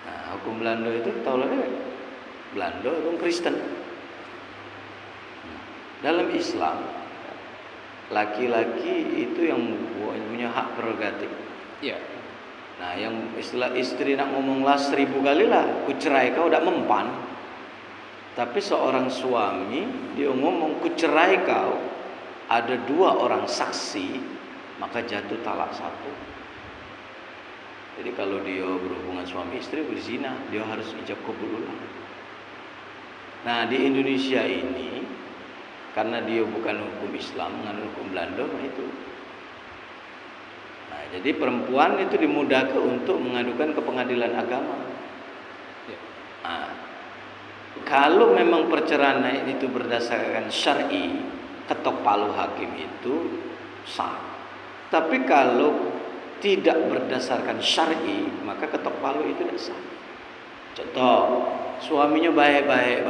Nah, hukum Belanda itu tahu lah, Belanda itu Kristen. Dalam Islam, laki-laki itu yang punya hak prerogatif. Ya. Nah, yang istilah istri nak ngomong lah 1000 kali lah, ku cerai kau udah mempan. Tapi seorang suami dia ngomong ku cerai kau, ada 2 orang saksi, maka jatuh talak 1. Jadi kalau dia berhubungan suami istri berzina, dia harus ijab qabul ulang. Nah, di Indonesia ini karena dia bukan hukum Islam, mengandung hukum Belanda itu. Nah, jadi perempuan itu dimudahkan untuk mengadukan ke pengadilan agama. Nah, kalau memang perceraian itu berdasarkan syar'i, ketok palu hakim itu sah. Tapi kalau tidak berdasarkan syar'i, maka ketok palu itu tidak sah. Contoh, suaminya baik-baik,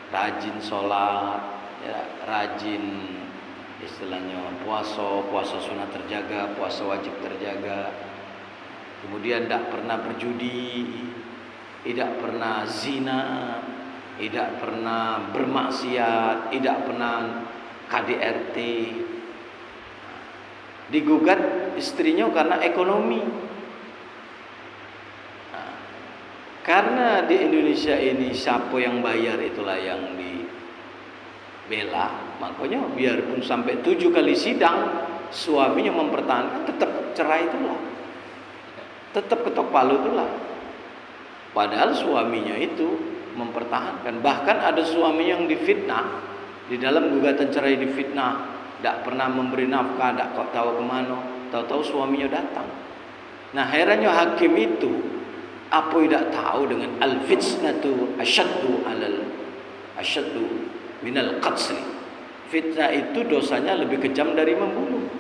rajin sholat, ya, rajin istilahnya puasa sunat terjaga, puasa wajib terjaga. Kemudian tidak pernah berjudi, tidak pernah zina, tidak pernah bermaksiat, tidak pernah KDRT. Digugat istrinya karena ekonomi. Nah, karena di Indonesia ini siapa yang bayar itulah yang dibela, makanya biarpun sampai 7 kali sidang suaminya mempertahankan, tetap cerai itulah, tetap ketok palu itulah. Padahal suaminya itu mempertahankan. Bahkan ada suaminya yang difitnah, di dalam gugatan cerai difitnah, tidak pernah memberi nafkah, tidak tahu kemana, tahu-tahu suaminya datang. Nah, herannya hakim itu apa tidak tahu dengan al-fitnatu asyaddu minal qatl. Fitnah itu dosanya lebih kejam dari membunuh.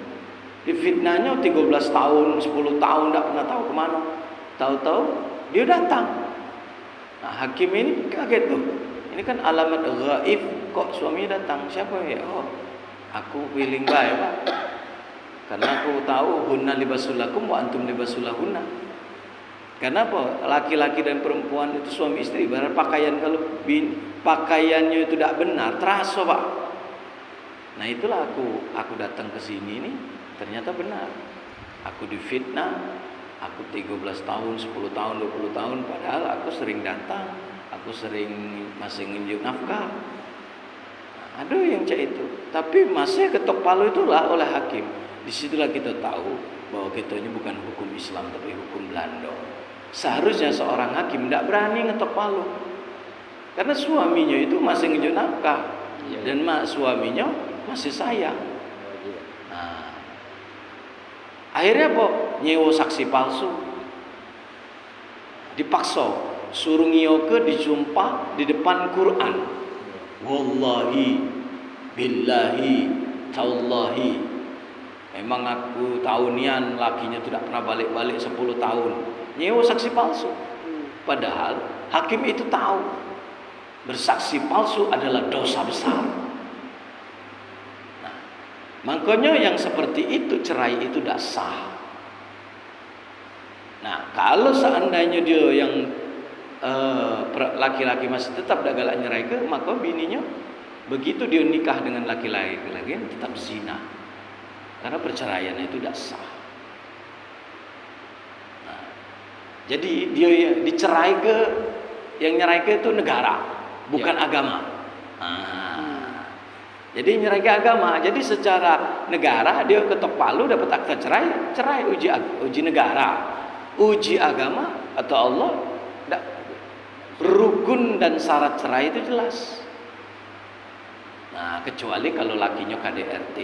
Difitnahnya 13 tahun, 10 tahun tidak pernah tahu kemana, tahu-tahu dia datang. Nah, hakim ini kaget tuh. Ini kan alamat gaib, kok suaminya datang? Siapa ya? Oh, aku feeling baik, Pak. Karena aku tahu hunna libasul lakum wa antum libasul lahunna. Karena apa? Laki-laki dan perempuan itu suami istri ibarat pakaian, kalau pakaiannya itu tidak benar, terasa, Pak. Nah, itulah aku datang ke sini ini ternyata benar. Aku difitnah. Aku 13 tahun, 10 tahun, 20 tahun, padahal aku sering datang, aku sering masih nginjuk nafkah. Ada yang cak itu, tapi masih ketok palu itulah oleh hakim. Disitulah kita tahu bahwa kita ini bukan hukum Islam tapi hukum Belanda. Seharusnya seorang hakim tidak berani ngetok palu, karena suaminya itu masih nginjuk nafkah dan suaminya masih sayang. Nah, akhirnya apa? Nyewa saksi palsu, dipaksa suruh ngiyoke disumpah di depan Quran. Wallahi billahi tallahi, memang aku tahu nian lakinya tidak pernah balik-balik 10 tahun. Nyewa saksi palsu. Padahal hakim itu tahu bersaksi palsu adalah dosa besar. Nah, makanya yang seperti itu cerai itu tidak sah. Nah, kalau seandainya dia yang laki-laki masih tetap dak galak nyerai ke, maka bininya begitu dia nikah dengan laki-laki lagi tetap zina. Karena perceraian itu tidak sah. Nah, jadi dia dicerai ke, yang nyerai ke itu negara, bukan agama. Nah, jadi nyerai ke agama. Jadi secara negara dia ketok palu dapat akta cerai uji negara. Uji agama atau Allah, rukun dan syarat cerai itu jelas. Nah, kecuali kalau lakinya KDRT,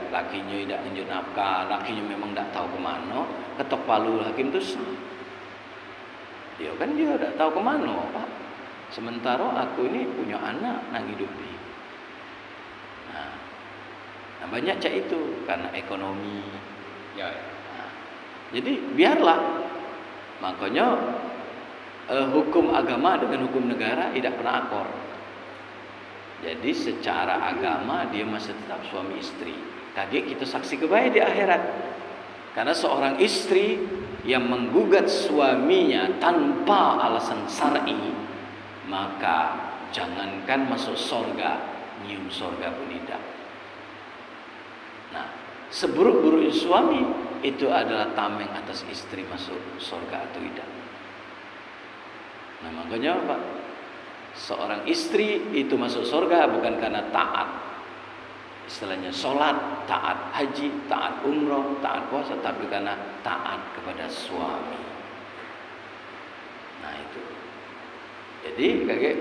lakinya tidak lanjut nafkah, lakinya memang tidak tahu kemana, ketok palu hakim itu sah. Dia kan dia tidak tahu kemana, Pak. Sementara aku ini punya anak nak hidupi. Nah, banyak cak itu karena ekonomi. Ya. Nah, jadi biarlah. Makanya hukum agama dengan hukum negara tidak pernah akor. Jadi secara agama dia masih tetap suami istri. Tadi kita saksi kebaik di akhirat. Karena seorang istri yang menggugat suaminya tanpa alasan syar'i, maka jangankan masuk surga, nyium surga pun tidak. Nah, seburuk-buruknya suami itu adalah tameng atas istri masuk surga atau tidak. Nah, makanya Pak, seorang istri itu masuk surga bukan karena taat, istilahnya sholat, taat haji, taat umroh, taat puasa, tapi karena taat kepada suami. Nah itu. Jadi kakek,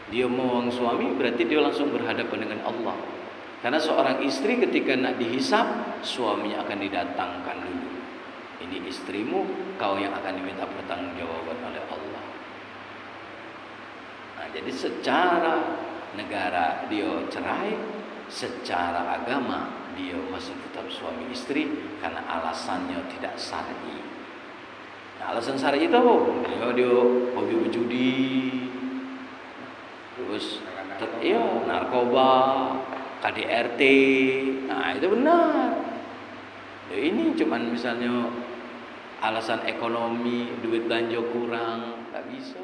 dia mau suami berarti dia langsung berhadapan dengan Allah. Karena seorang istri ketika nak dihisab, suaminya akan didatangkan dulu. Ini istrimu, kau yang akan diminta pertanggungjawaban oleh Allah. Nah, jadi secara negara dia cerai, secara agama dia masih tetap suami istri karena alasannya tidak syar'i. Nah, alasan syar'i itu apa? Dia hobi berjudi, terus narkoba, KDRT. Nah, itu benar. Ya, ini cuman misalnya alasan ekonomi, duit belanja kurang, tak bisa.